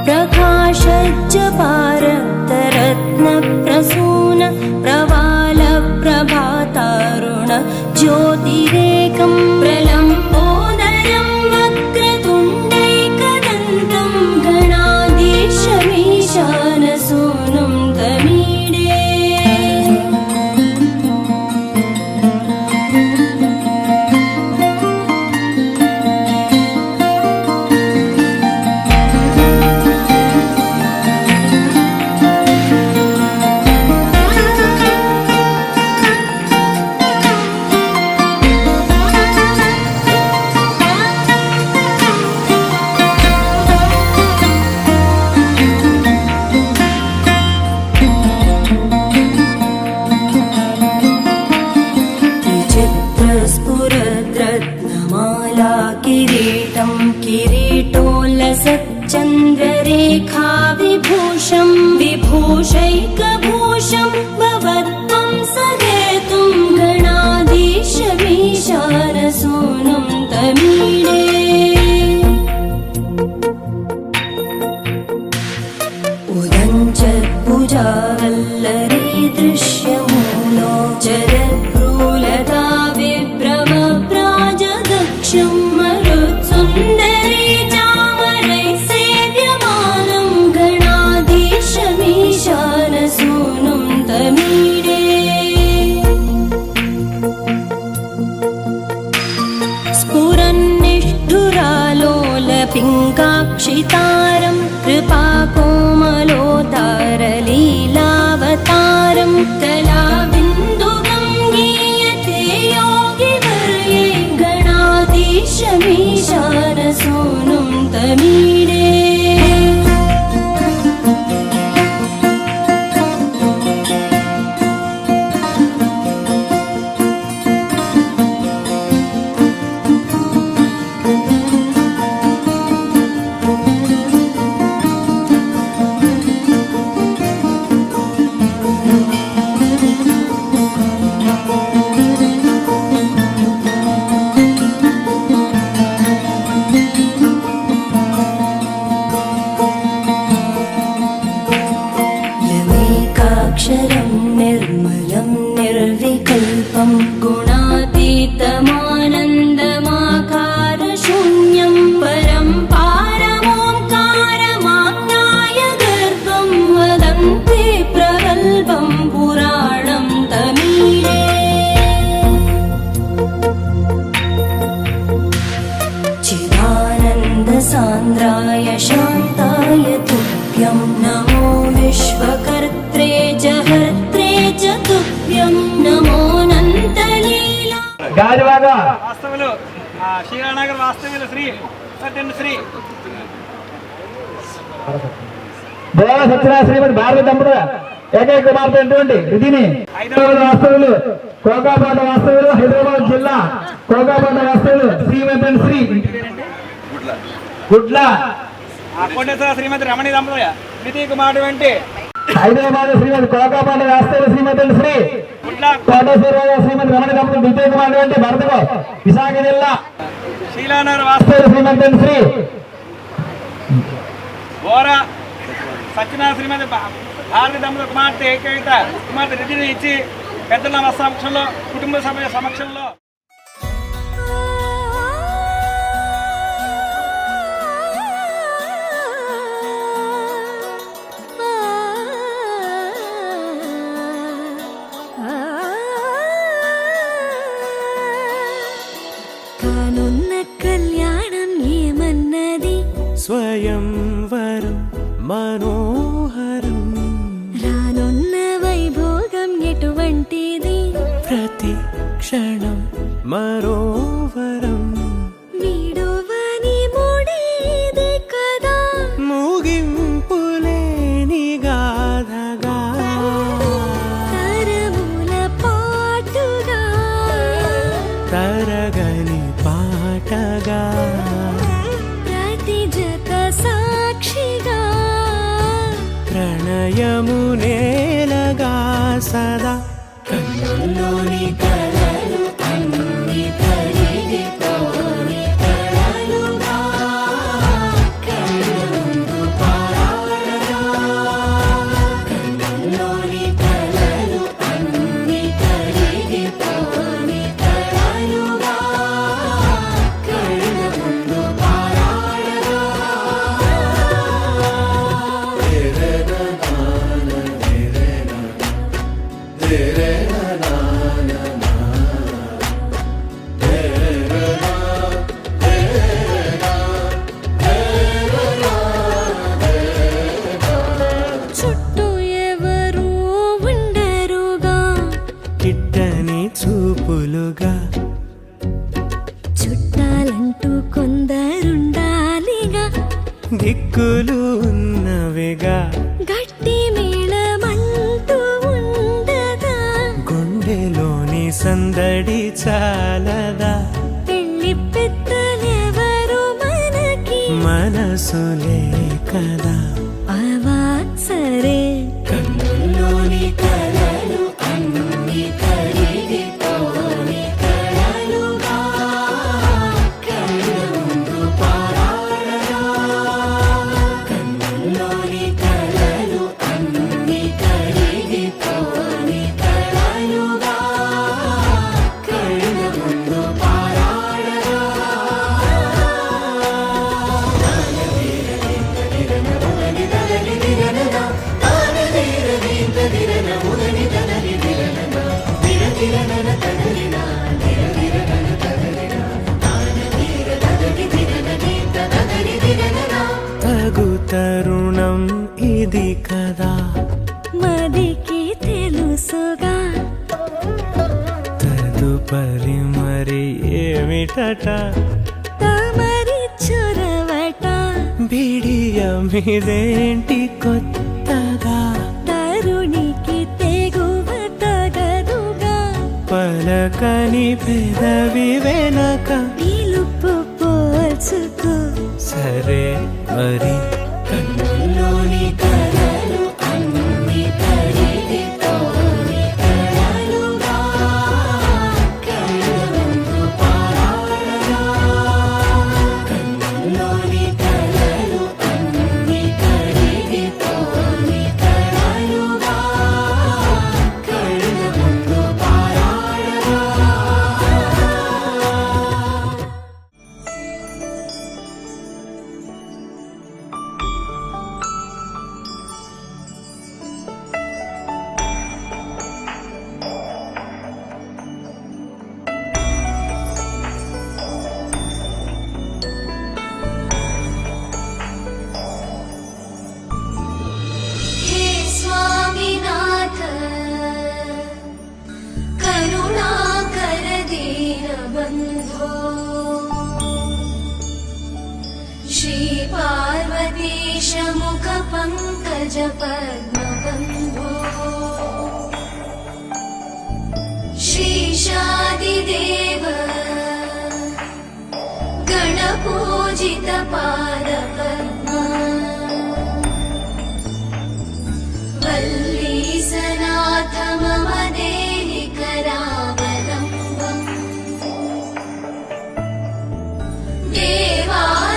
प्रकाशज्जपार रत्नप्रसून प्रवालप्रभातारुण ज्योतिरेकं प्रलम्बोदरं वक्रतुण्डैकदन्तं गणाधीशमीशानसूनुं तमीडे। किरीटोल्लसच्चन्द्ररेखा विभूषं विभूषैकभूषं भवत्वं सहेतुं गणाधीशमीशानसूनुं तमीडे। उदञ्चत्भुजावल्लरी दृश्यमूलो जरद्भ्रूलता विभ्रमप्राजदक्षं मरुत्सुन्दरी चामरैः सेव्यमानं गणाधीशमीशानसूनुं तमीडे। स्फुरन्निष्ठुरालोलपिङ्गाक्षितारं कृपाकोमलोतारलीलावतारं कलाबिन्दुगं गीयते योगिवर्ये गणाधीशमीशानसूनुं तमीडे। अक्षरं निर्मलं निर्विकल्पं गुणातीतमानन्दमाकारशून्यं परं पारमोङ्कारमाज्ञाय गर्भं वदन्ति प्रगल्भं पुराणं तमीडे। चिदानन्दसान्द्राय शान्ताय तुभ्यं नमो विश्वकर्त्रे जहर्त्रे च तुभ्यं नमोऽनन्तलीला। గాజువాక వాస్తవులు శ్రీరానగర్ వాస్తవులు శ్రీ సత్యన్ శ్రీ దేవ సత్యనారాయణ శ్రీమతి భారతి దంపతుల ఏకైక కుమార్తె అయినటువంటి రిధిని హైదరాబాద్ వాస్తవులు కోకాపేట వాస్తవులు హైదరాబాద్ జిల్లా కోకాపేట వాస్తవులు శ్రీమతి శ్రీ గుడ్ల కోటేశ్వర శ్రీమతి రమణి దంపతుల ద్వితీయ కుమారుడు వంటి హైదరాబాద్ శ్రీమతి కోకాపేట వాస్తవులు శ్రీమతి శ్రీ కోటేశ్వర శ్రీమతి రమణి దంపతులు ద్వితీయ కుమారుడు వంటి భరతకు విశాఖ జిల్లా శ్రీలానగర్ వాస్తవులు శ్రీమతి శ్రీ ఓరా సత్యనారాయణ శ్రీమతి భారతి దంపతుల కుమార్తె ఏకైక కుమార్తె రిధిని ఇచ్చి పెద్దల సమక్షంలో కుటుంబ సభ్యుల సమక్షంలో స్వయంవరం మనోహరం రానున్న వైభోగం ఎటువంటిది ప్రతి క్షణం మరోవరం వీడువని ముడిది కదా ముగింపులేని గాథగా తరముల పాటుగా తరగని పాటగా ప్రణయమునేలగా సదా కన్నుల్లోని కలలు అన్ని కరిగిపోని కలలుగా కళ్ళ ముందు పార మనసులే కదా అవాసరే కన్నుల్లోని కలలు అన్ని కరిగిపోని కలలుగా కళ్ళ ముందు పారాడగా కన్నుల్లోని కలలు అన్ని కరిగిపోని కలలుగా కళ్ళ ముందు పారాడగా తగు తరుణం ఇది కదా మదికి తెలుసుగా తదుపరి మరి ఏమిటట తమరి చొరవట బిడియమిదేంటి కొత్తగా తరుణికి తెగువ తగదుగా పలకని పెదవి వెనక పిలుపు పోల్చుకో సరే మరి కన్నుల్లోని కలలు అన్ని కరిగిపోని కలలుగా కళ్ళ ముందు పారాడగా కన్నుల్లోని కలలు అన్ని కరిగిపోని కలలుగా కళ్ళ ముందు పారాడగా हे स्वामीनाथ करुणाकर दीनबन्धो श्री पार्वतीश मुख पंकज पद्मबन्धो श्रीशादिदेव गणपूजित पादपद्मा वल्लीसनाथ मम देहि करावलम्बम्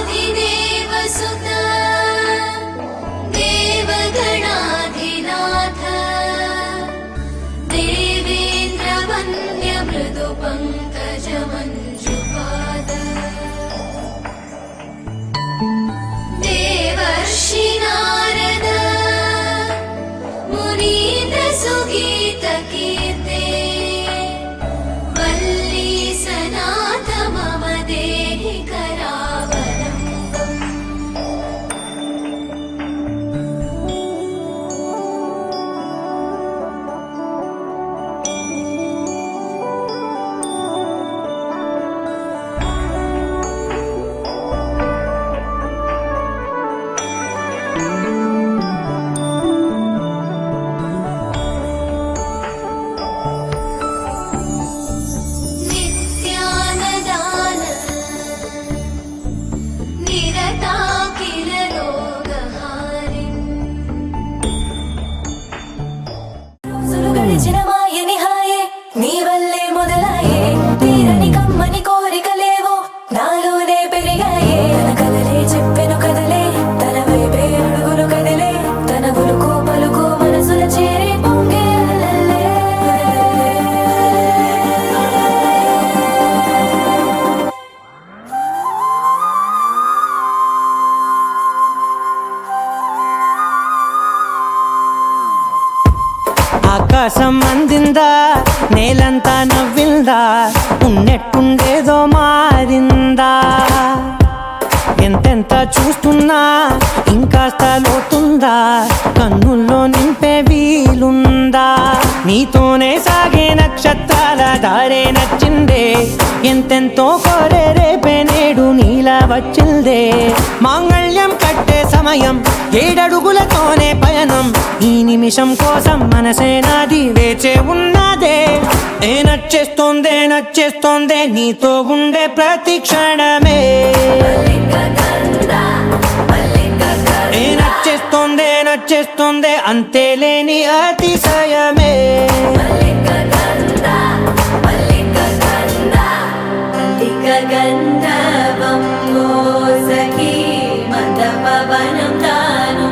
देवादिदेवसुत देवगणाधिनाथ देवेन्द्रवन्द्य मृदु पङ्कज मञ्जुपाद देवर्षि नारद मुनीन्द्र सुगीत कीर्ते वल्लीसनाथ मम देहि करावलम्बम् नित्यानदान निरताकिल रोगहारिन् రోజులు గడిచిన మాయని హాయే నీ వల్లే మొదలాయే తీరని కమ్మని కోరికలేవో నాలోనే పెరిగాయే తన కలలే చెప్పెను కదలే తన వైపే అడుగులు కదిలే తన ఉలుకు పలుకు మనసుల చేరి పొంగే అలలే. ఆకాశం అందిందా నేలంతా నవ్విందా ఉన్నట్టుండేదో మారిందా ఎంతెంత చూస్తున్నా ఇంకాస్త లోతుందా కన్నుల్లో నింపే వీలుందా నీతోనే సాగే నక్షత్రాల దారే నచ్చిందే ఎంతెంతో కోరే రేపే నేడు నీలా వచ్చిందే మాంగళ్యం కట్టే సమయం 7 అడుగులతోనే పయనం ఈ నిమిషం కోసం మనసే నాది వేచే ఉన్నదే నచ్చేస్తోందే నచ్చేస్తోందే నీతో ఉండే ప్రతి క్షణమే మల్లిక గంధ నచ్చేస్తుంది అంతేలేని అతిశయమే. మల్లిక గంధ మల్లిక గంధ మల్లిక గంధవం మోసకి మందపవనం దాను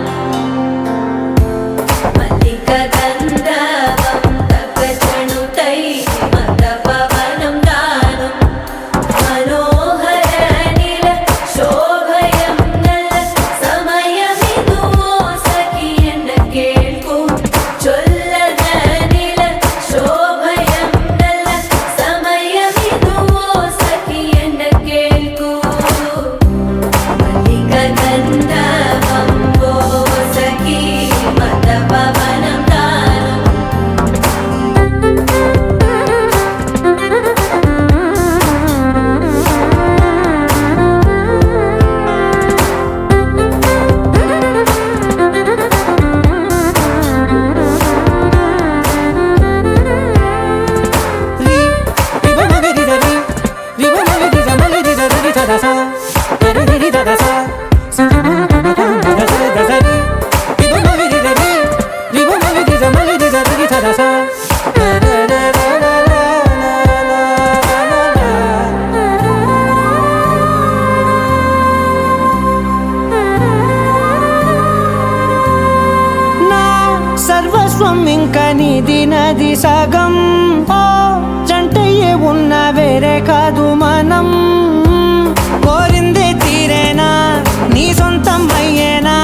మల్లిక గంధవం తగ్గచణుతై మందపవనం దాను మనోహర నీల శోభయం నల్ల సమయమిదు మోసకి ఎన్న కేಳ್ಕು చొల్లద నీల శోభయం నల్ల సమయమిదు మోసకి ఎన్న కేಳ್కు మల్లిక గంధవం మోసకి మందపవనం దాను రి రివ మగరి రి రివ మగరి మగరి రి తదస రి రి తదస దస దస రి రివ మగరి రి రివ మగరి మగరి రి తదస నా సర్వస్వం ఇంక నీది నది సగం ఓ జంటయ్యే ఉన్న వేరే కాదు మనం కోరిందే తీరేనా నీ సొంతం అయ్యేనా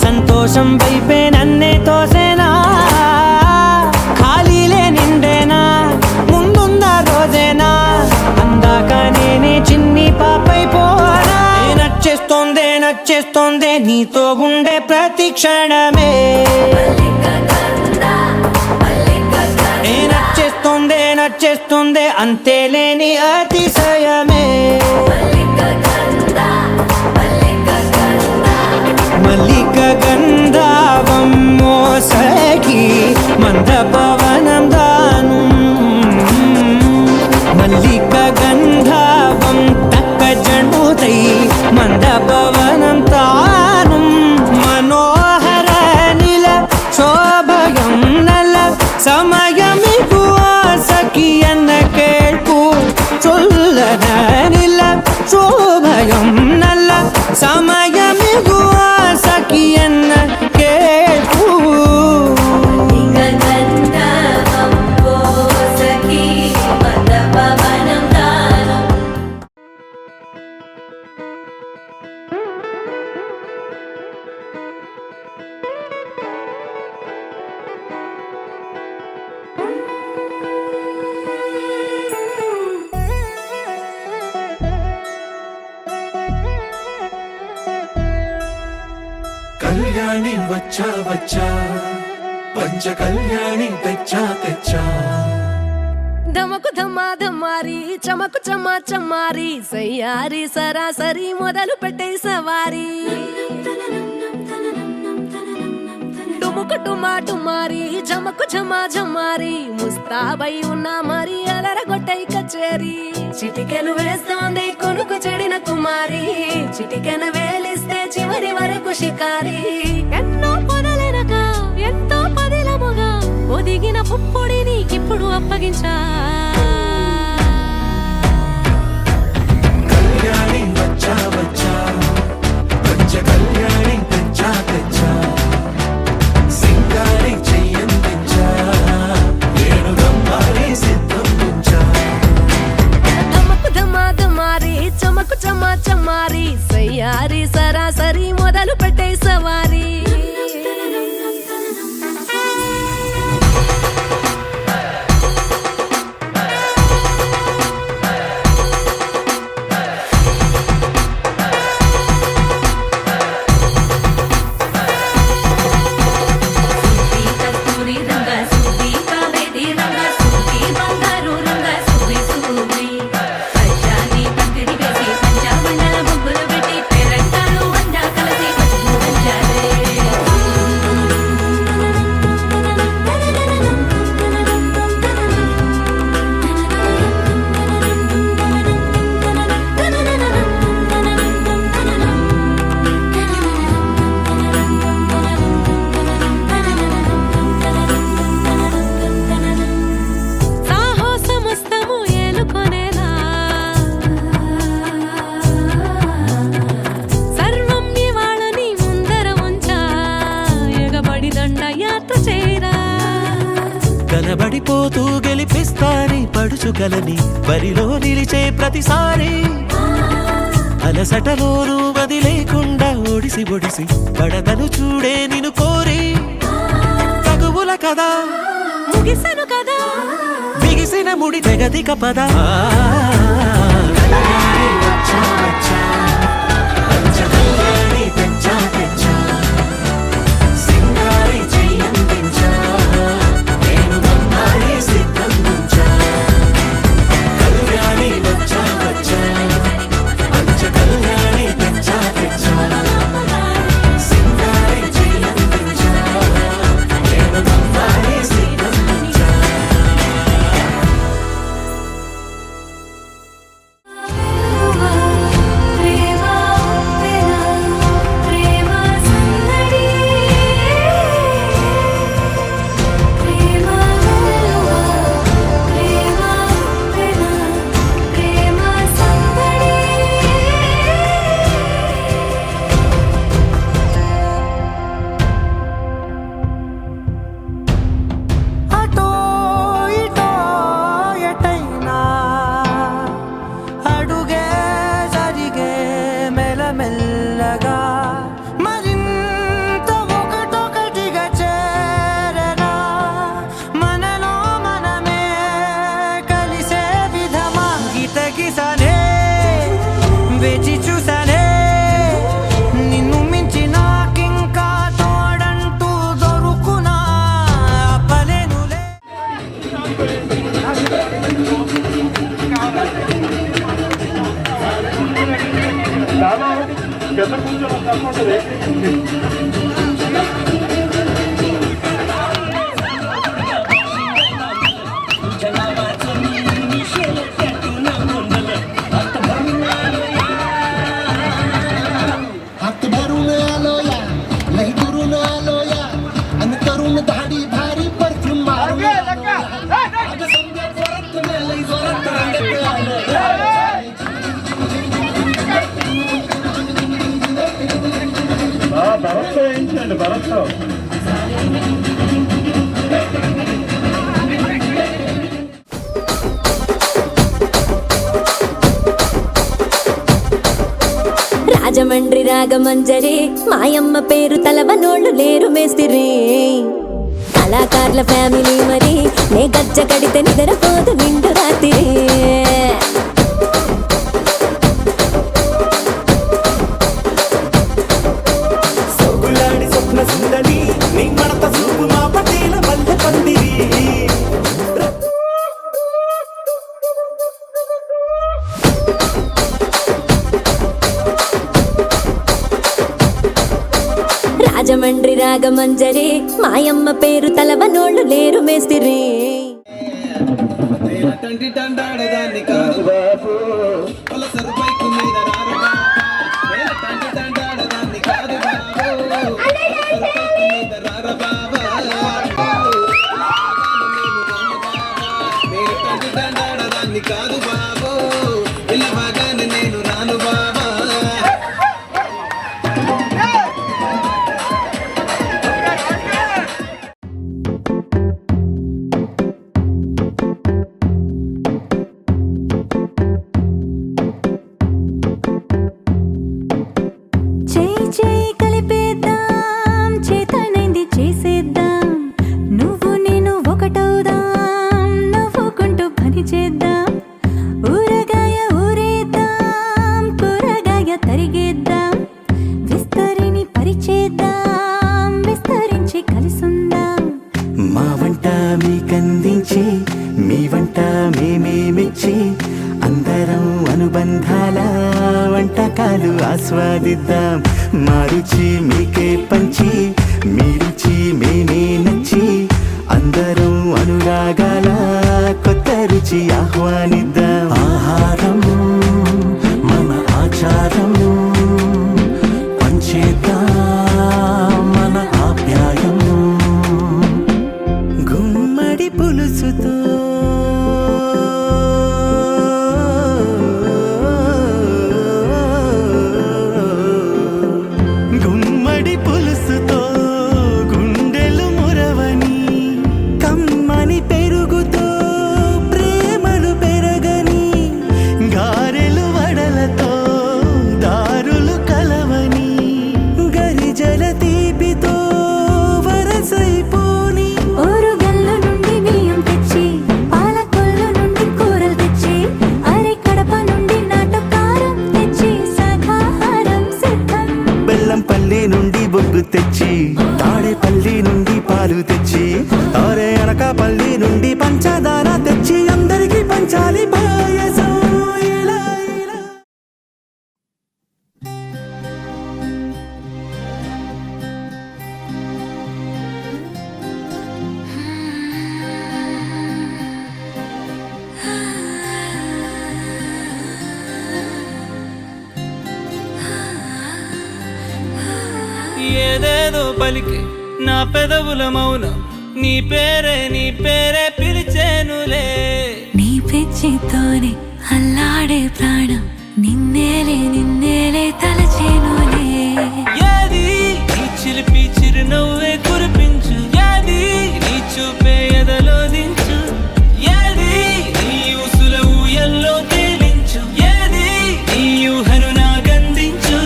సంతోషం వైపే నన్నే తోసేనా ఖాళీలే నిండేనా ముందుందా రోజేనా అందాక నేనే చిన్ని పాపైపోనా నచ్చేస్తోందే నీతో ఉండే ప్రతి క్షణమే మల్లిక గంధ మల్లిక గంధ నచ్చేస్తోందే అంతేలేని అతిశయమే. మల్లిక గంధ మల్లిక గంధ మల్లిక గంధావం మోసకి మందపవనం దాను మల్లిక గంధావం తక్క జణుతై మందపవనం తాను మనోహర నిల శోభయం నల సమయమిగు ఆసకి ఎన్న కేಳ್ಕು చొల్లన నిల శోభయం నల్ల సమయమిగు ఆసకి ఎన్న కేಳ್ಕು మల్లిక గంధవం మోసకి మందపవనం దాను కళ్యాణి వచ్చా వచ్చా పంచ కళ్యాణి తెచ్చా తెచ్చా ధమకు ధమ్మా ధమ్మారి చమకు చమ్మా చమ్మారి సయ్యారి సరాసరి మొదలు పెట్టే సవారి డుముకు డుమా డుమారి జమకు ఝమా ఝమారి ముస్తాబై ఉన్నా మరి అలరగొట్టై కచేరి చిటికెను వేస్తోంది కొనుకు చెడిన కుమారి చిటికెను వేలిస్తే చివరి వరకు షికారి ఎన్నో పొదలెనక ఎంతో పదిలముగా ఒదిగిన పుప్పొడి నీకిప్పుడు అప్పగించా కళ్యాణి వచ్చా వచ్చా పంచ కళ్యాణి తెచ్చా తెచ్చా సింగారి చెయ్యందించా ఏడుగమ్మారి సిద్ధం ఉంచా ధమకు ధమ్మా ధమ్మారి చమకు చమ్మా చమ్మారి సయ్యారి సరాసరి మొదలు పెట్టే సవారి కలబడిపోతూ గెలిపిస్తాని పడుచుకలని బరిలో నిలిచే ప్రతిసారి అలసటలోనూ వదిలేకుండా ఒడిసి ఒడిసి పడదను చూడే నిన్ను కోరి తగువుల కదా ముగిసను కదా బిగిసిన ముడి తెగదిక పద ప్రేమ ప్రేమ సందడి ప్రేమ ప్రేమ సందడి అటో ఇటో ఎటైనా అడుగే జరిగే మెల్లమెల్లగా మరింత ఒకటొకటిగా చేరనా మనలో మనమే కలిసే విధమా గీతగిసనే వేచి చూసనే నిన్ను మించి నాకింకా తోడంటూ దొరుకునా పలేనులే हात भरून आलोया लई दुरून आलोया आणि तरुण धाडी भारी परफ्यूम मारून आलोया. अगं समजा जोरात लई जोरात रंगत आलोया. భరత్ వేయించండి భరత్ రాజమండ్రి రాగమంజరి మాయమ్మ పేరు తలవనోళ్ళు లేరు మేస్తిరి కళాకారుల ఫ్యామిలీ మరి నే గజ్జ కడితే నిద్రపోదు నిండు రాత్రి సొగులాడి స్వప్న సుందరి నీ మడత చూపు మా పటేల మల్లె పందిరి రాజమండ్రి రాగమంజరి మాయమ్మ పేరు తలవనోళ్ళు లేరు మేస్తిరి కాదు బాబో ఇలా బాగానే నేను రాను బాబా చేయి చేయి కలిపేద్దాం చేతనైంది చేసేద్దాం నువ్వు నేను ఒకటవుదాం నవ్వుకుంటూ పని చేద్దాం ఊరగాయ ఊరేద్దాం కూరగాయ తరిగేద్దాం విస్తరిని పరిచేద్దాం విస్తరించి కలిసుందాం మా వంట మీకందించి మీ వంట మేమే మెచ్చి అందరం అనుబంధాల వంటకాలు ఆస్వాదిద్దాం మా రుచి మీకే పంచి మీ రుచి మేమే నచ్చి అందరం అనురాగాల కొత్త రుచి ఆహ్వానిద్దాం ఆహారం మన ఆచారం పంచేద్దాం మన ఆప్యాయం గుమ్మడి పులుసుతో గుమ్మడి పులుసుతో పలికే నా పెదవుల మౌనం నీ పేరే పిలిచేనులే. నీ పిచ్చితోనే అల్లాడే ప్రాణం నిన్నేలే తలచేనులే. ఏది నీ చిలిపి చిరునవ్వే కురిపించు, ఏది నీ చూపే ఎదలో దించు, ఏది నీ ఊసుల ఊయల్లో తేలించు, ఏది నీ ఊహను నాగందించు.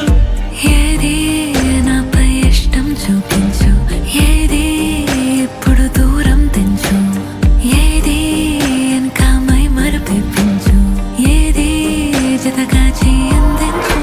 ఏది నాపై ఇష్టం చూపించు, ఏది ఇప్పుడు దూరం తెంచు, ఏది ఇంకా మై మరపించు, ఏది జతగా చేయందించు.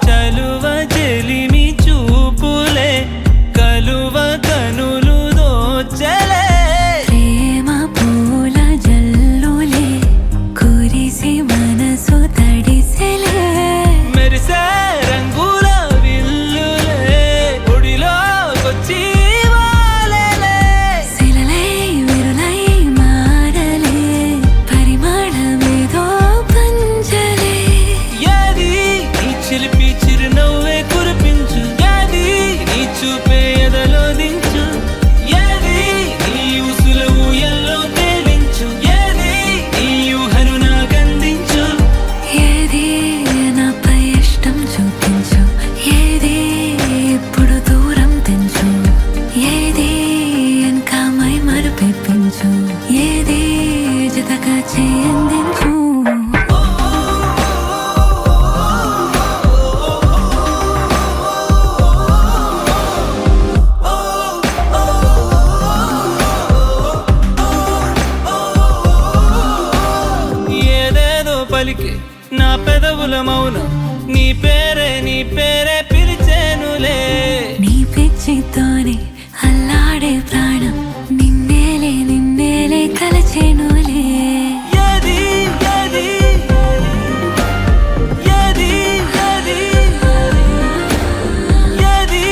చలువ చెలిమి చూపులే కలువ కనులు దోచలే. ప్రేమ పూల జల్లులే కురిసి మనసు తడిసెలే. మెరిసే రంగుల విల్లులే ఒడిలోకొచ్చి వాలెలే. శిలలై విరులై మారలే పరిమళమేదో పంచలే. ఏది నీ చిలిపి చిరునవ్వే కురిపించు, ఏది నీ చూపే ఎదలో దించు, ఏది నీ ఊసుల ఊయల్లో తేలించు, ఏది నీ ఊహను నాగందించు. ఏది నాపై ఇష్టం చూపించు, ఏది ఇప్పుడు దూరం తెంచు, ఏది ఇంకా మై మరపించు, ఏది జతగా చేయందించు. ఏదేదో పలికే నా పెదవుల మౌనం నీ పేరే పిలిచేనులే. నీ పిచ్చితోనే అల్లాడే ప్రాణం నిన్నేలే తలచేనులే. ఏది ఏది ఏది ఏది ఏది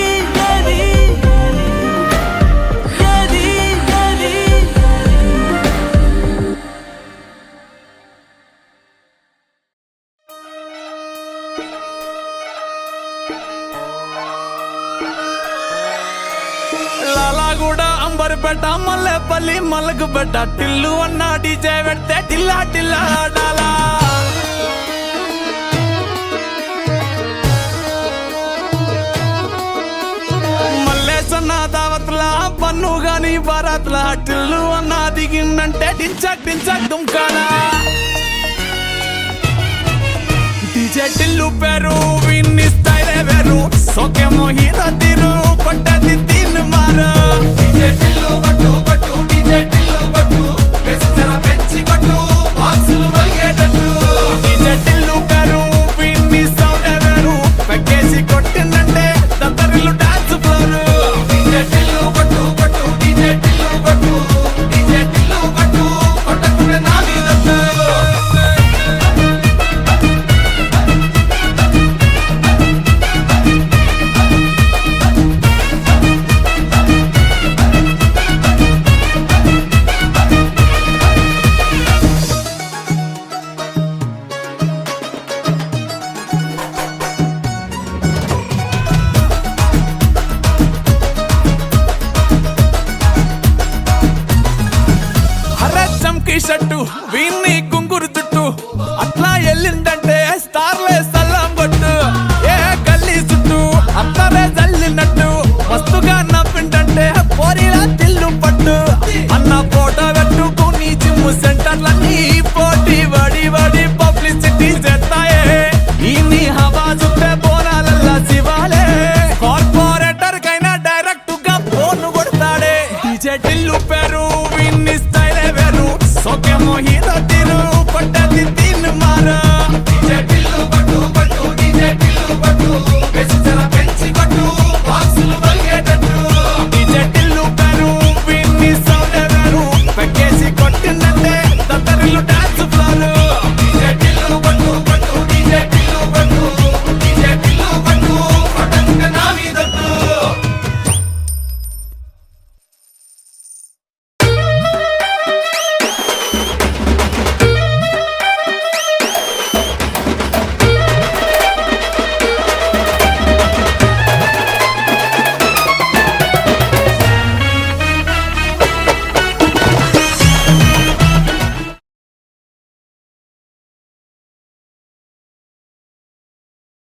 ఏది ఏది ఏది. లాలాగూడ అంబర్పేట మల్లెపల్లి మల్లకుపేట టిల్లు అన్న డీజే పెడితే టిల్లా టిల్లా ఆడాలా. మల్లేసన్న దావత్ల పన్ను గాని భారత్ల టిల్లు అన్న దిగిందంటే డించక్ డించక్ దుంకానా. డీజే టిల్లు పేరు విన్ని స్టైలే వేరు సోకేమో హీరో తీరు.